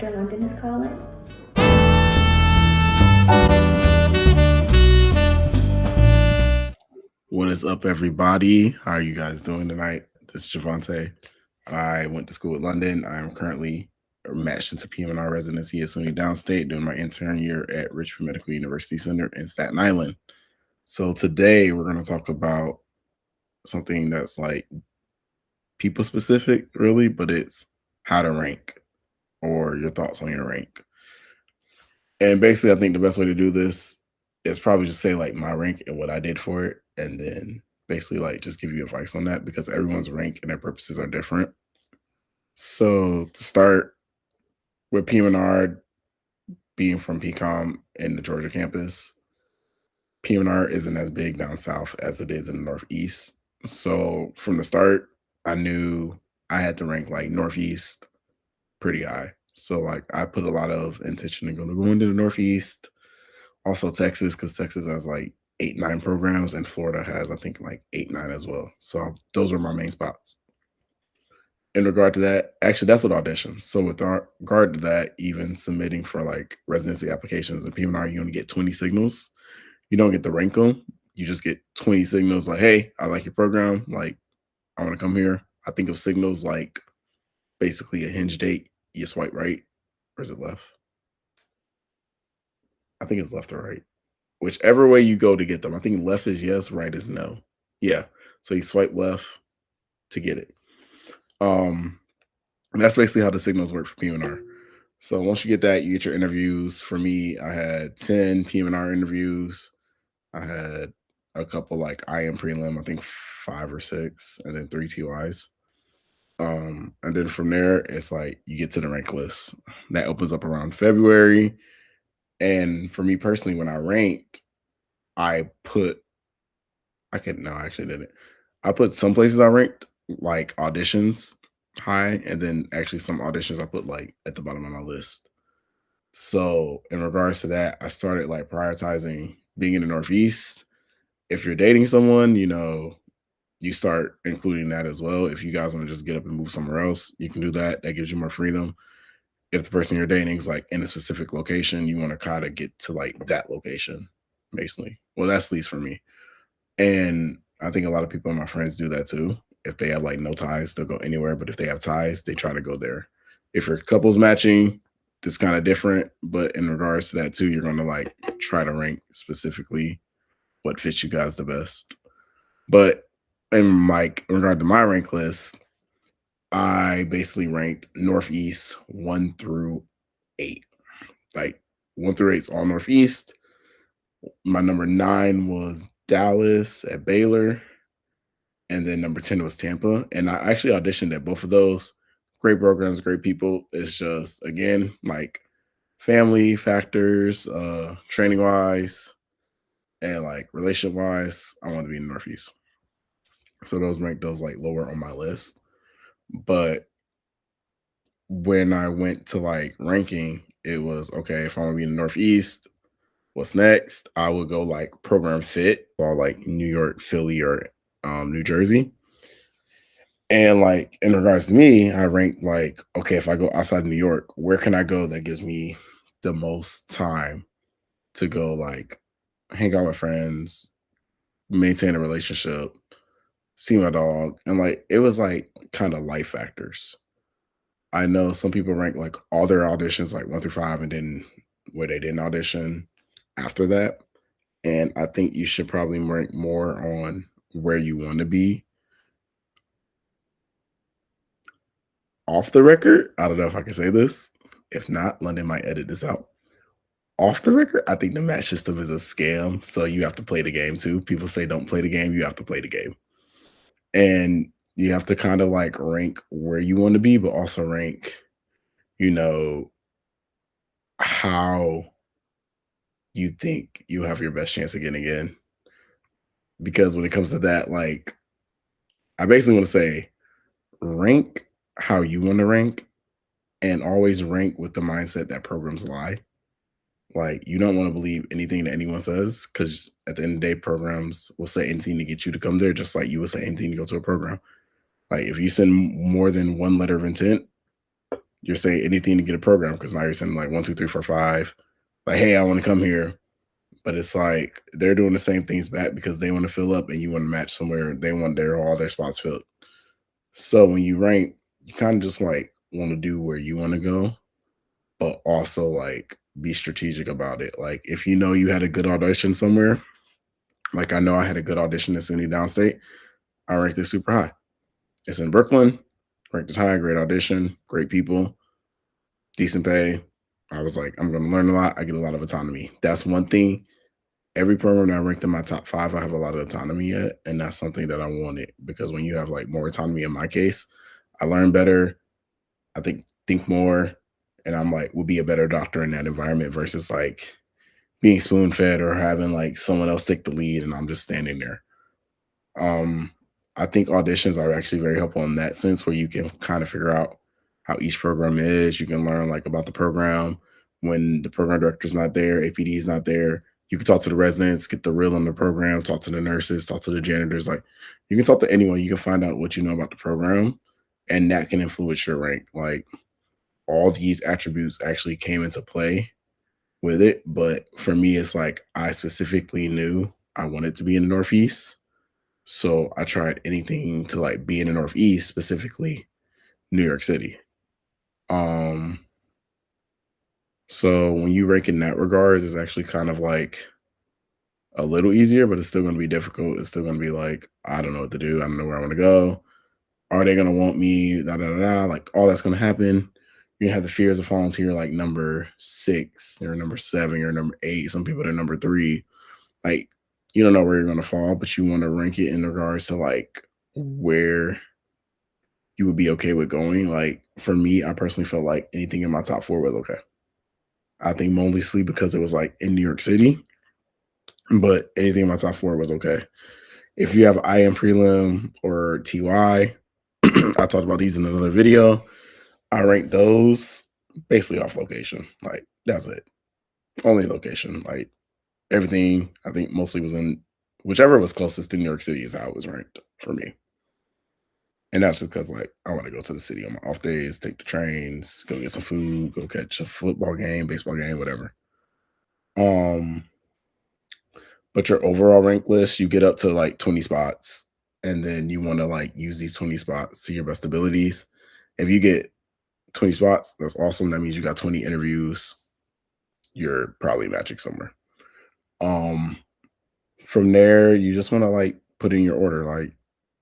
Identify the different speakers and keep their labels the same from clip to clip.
Speaker 1: Dr. London is calling.
Speaker 2: What is up, everybody? How are you guys doing tonight? This is Jovante. I went to school at London. I am currently matched into PM&R residency at SUNY Downstate, doing my intern year at Richmond Medical University Center in Staten Island. So today we're going to talk about something that's like people specific, really, but it's how to rank or your thoughts on your rank. And basically, I think the best way to do this is probably just say like my rank and what I did for it, and then basically like just give you advice on that because everyone's rank and their purposes are different. So to start with PM&R being from PCOM in the Georgia campus, PM&R isn't as big down south as it is in the Northeast. So from the start, I knew I had to rank like Northeast pretty high. So like I put a lot of intention to go into the Northeast. Also Texas, because Texas has like 8, 9 programs, and Florida has I think like 8, 9 as well. So those are my main spots. In regard to that, actually that's with auditions. So with regard to that, even submitting for like residency applications and PM&R, you only get 20 signals. You don't get to rank them. You just get 20 signals like, hey, I like your program. Like, I want to come here. I think of signals like basically a hinge date. You swipe right, or is it left? I think it's left or right. Whichever way you go to get them. I think left is yes, right is no. Yeah. So you swipe left to get it. That's basically how the signals work for PM&R. So once you get that, you get your interviews. For me, I had 10 PM&R interviews. I had a couple like IM prelim, I think 5 or 6, and then 3 TYs. And then from there, it's like you get to the rank list. That opens up around February. And for me personally, when I ranked, I put I could no, I actually didn't. I put some places I ranked like auditions high, and then actually some auditions I put like at the bottom of my list. So in regards to that, I started like prioritizing being in the Northeast. If you're dating someone, you start including that as well. If you guys want to just get up and move somewhere else, you can do that. That gives you more freedom. If the person you're dating is like in a specific location, you want to kind of get to like that location, basically. Well, that's at least for me. And I think a lot of people and my friends do that too. If they have like no ties, they'll go anywhere. But if they have ties, they try to go there. If your couple's matching, it's kind of different. But in regards to that too, you're gonna like try to rank specifically what fits you guys the best. But in regard to my rank list, I basically ranked Northeast 1 through 8. Like 1 through 8 is all Northeast. My number 9 was Dallas at Baylor. And then number 10 was Tampa. And I actually auditioned at both of those. Great programs, great people. It's just again, like family factors, training wise, and like relationship wise, I want to be in the Northeast. So those rank those like lower on my list. But when I went to like ranking, it was okay, if I want to be in the Northeast, what's next? I would go like program fit or like New York, Philly, or New Jersey. And like in regards to me, I ranked like, okay, if I go outside of New York, where can I go that gives me the most time to go like hang out with friends, maintain a relationship, see my dog. And like it was like kind of life factors. I know some people rank like all their auditions like 1 through 5 and then where they didn't audition after that. And I think you should probably rank more on where you want to be off the record. I don't know if I can say this. If not, London might edit this out. Off the record, I think the match system is a scam. So you have to play the game too. People say don't play the game. You have to play the game. And you have to kind of like rank where you want to be, but also rank, you know, how you think you have your best chance of getting in. Because when it comes to that, like, I basically want to say rank how you want to rank and always rank with the mindset that programs lie. Like, you don't want to believe anything that anyone says because at the end of the day, programs will say anything to get you to come there, just like you would say anything to go to a program. Like, if you send more than one letter of intent, You're saying anything to get a program because now you're saying like 1, 2, 3, 4, 5. Like, hey, I want to come here. But it's like they're doing the same things back because they want to fill up and you want to match somewhere. They want all their spots filled. So when you rank, you kind of just like want to do where you want to go, but also like be strategic about it. Like if you know you had a good audition somewhere, like I know I had a good audition at SUNY Downstate, I ranked it super high. It's in Brooklyn, ranked it high, great audition, great people, decent pay. I was like, I'm going to learn a lot. I get a lot of autonomy. That's one thing. Every program that I ranked in my top 5, I have a lot of autonomy at, and that's something that I wanted because when you have like more autonomy, in my case, I learn better. I think more, and I'm like will be a better doctor in that environment versus like being spoon fed or having like someone else take the lead and I'm just standing there. Um, I think auditions are actually very helpful in that sense where you can kind of figure out how each program is. You can learn like about the program when the program director's not there, APD is not there. You can talk to the residents, get the real on the program, talk to the nurses, talk to the janitors. Like you can talk to anyone. You can find out what you know about the program, and that can influence your rank. Like all these attributes actually came into play with it. But for me, it's like I specifically knew I wanted to be in the Northeast. So I tried anything to like be in the Northeast, specifically New York City. Um, so when you rank in that regards, it's actually kind of like a little easier, but it's still going to be difficult. It's still going to be like, I don't know what to do. I don't know where I want to go. Are they going to want me? Da, da, da, da. Like all that's going to happen. You're gonna have the fears of volunteer like number 6 or number 7 or number 8. Some people are number 3. Like you don't know where you're gonna fall, but you want to rank it in regards to like where you would be okay with going. Like for me, I personally felt like anything in my top 4 was okay. I think mostly because it was like in New York City, but anything in my top 4 was okay. If you have IM prelim or TY, I talked about these in another video. I rank those basically off location. Like that's it. Only location. Like everything I think mostly was in whichever was closest to New York City is how it was ranked for me. And that's just because like I want to go to the city on my off days, take the trains, go get some food, go catch a football game, baseball game, whatever. Um, but your overall rank list, you get up to like 20 spots, and then you want to like use these 20 spots to your best abilities. If you get 20 spots, that's awesome. That means you got 20 interviews. You're probably matching somewhere. Um, from there, you just want to like put in your order, like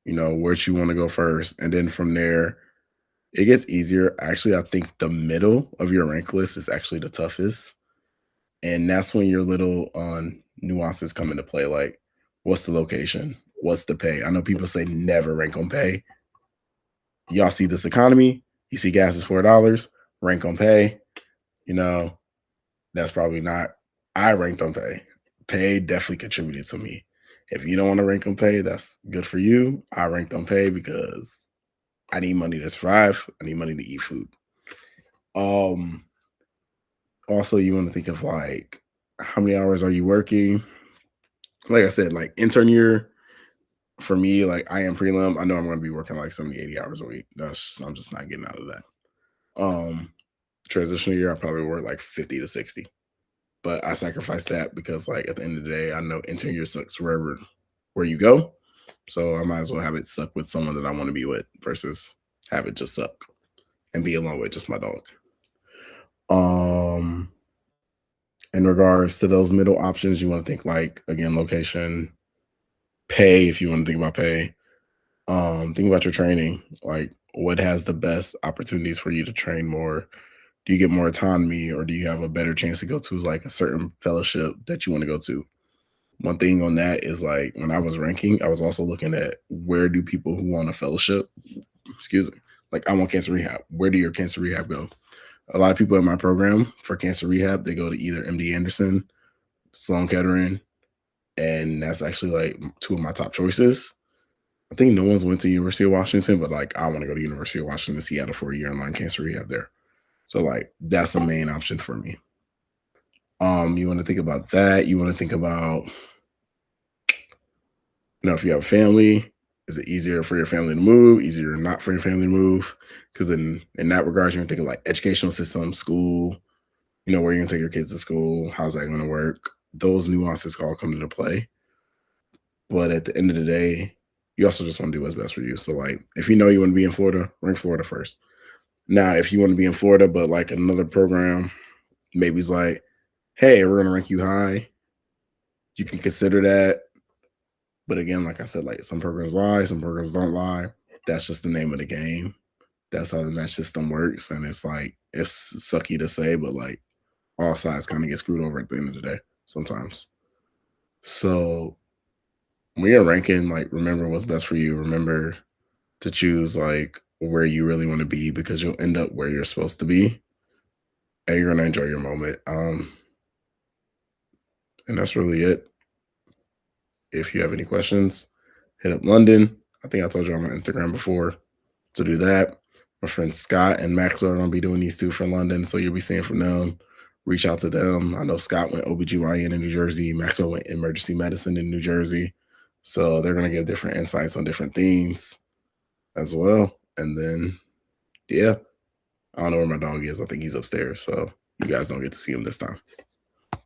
Speaker 2: where you want to go first, and then from there it gets easier. Actually, I think the middle of your rank list is actually the toughest. And that's when your little nuances come into play. Like, what's the location? What's the pay? I know people say never rank on pay. Y'all see this economy, you see gas is $4, rank on pay. You know, that's probably not. I ranked on pay. Pay definitely contributed to me. If you don't want to rank on pay, that's good for you. I ranked on pay because I need money to survive. I need money to eat food. Um, Also, you want to think of like how many hours are you working? Like I said, like intern year for me, like I am prelim. I know I'm going to be working like 70, 80 hours a week. I'm just not getting out of that. Um, Transitional year, I probably work like 50 to 60. But I sacrifice that because like at the end of the day, I know intern year sucks where you go. So I might as well have it suck with someone that I want to be with versus have it just suck and be alone with just my dog. Um in regards to those middle options, you want to think like again, location, pay if you want to think about pay. Think about your training. Like what has the best opportunities for you to train more? Do you get more autonomy or do you have a better chance to go to like a certain fellowship that you want to go to? One thing on that is like when I was ranking, I was also looking at where do people who want a fellowship, excuse me, like I want cancer rehab. Where do your cancer rehab go? A lot of people in my program for cancer rehab, they go to either MD Anderson, Sloan Kettering, and that's actually like 2 of my top choices. I think no one's went to University of Washington, but like I want to go to University of Washington, Seattle for a year and learn cancer rehab there. So like that's a main option for me. You want to think about that. You want to think about, if you have a family, Is it easier for your family to move? Easier not for your family to move? Because in that regard, you're thinking like educational system, school, where you're gonna take your kids to school, how's that gonna work? Those nuances all come into play. But at the end of the day, you also just want to do what's best for you. So like if you know you want to be in Florida, rank Florida first. Now, if you want to be in Florida, but like another program, maybe it's like, hey, we're gonna rank you high. You can consider that. But again, like I said, like some programs lie, some programs don't lie. That's just the name of the game. That's how the match system works. And it's like it's sucky to say, but like all sides kind of get screwed over at the end of the day sometimes. So when you're ranking, like remember what's best for you. Remember to choose like where you really want to be because you'll end up where you're supposed to be and you're gonna enjoy your moment. And that's really it. If you have any questions, hit up London. I think I told you on my Instagram before to do that. My friends Scott and Maxwell are gonna be doing these two for London, so you'll be seeing from them. Reach out to them. I know Scott went OBGYN in New Jersey, Maxwell went emergency medicine in New Jersey. So they're gonna give different insights on different things as well. And then yeah, I don't know where my dog is. I think he's upstairs. So you guys don't get to see him this time.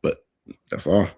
Speaker 2: But that's all.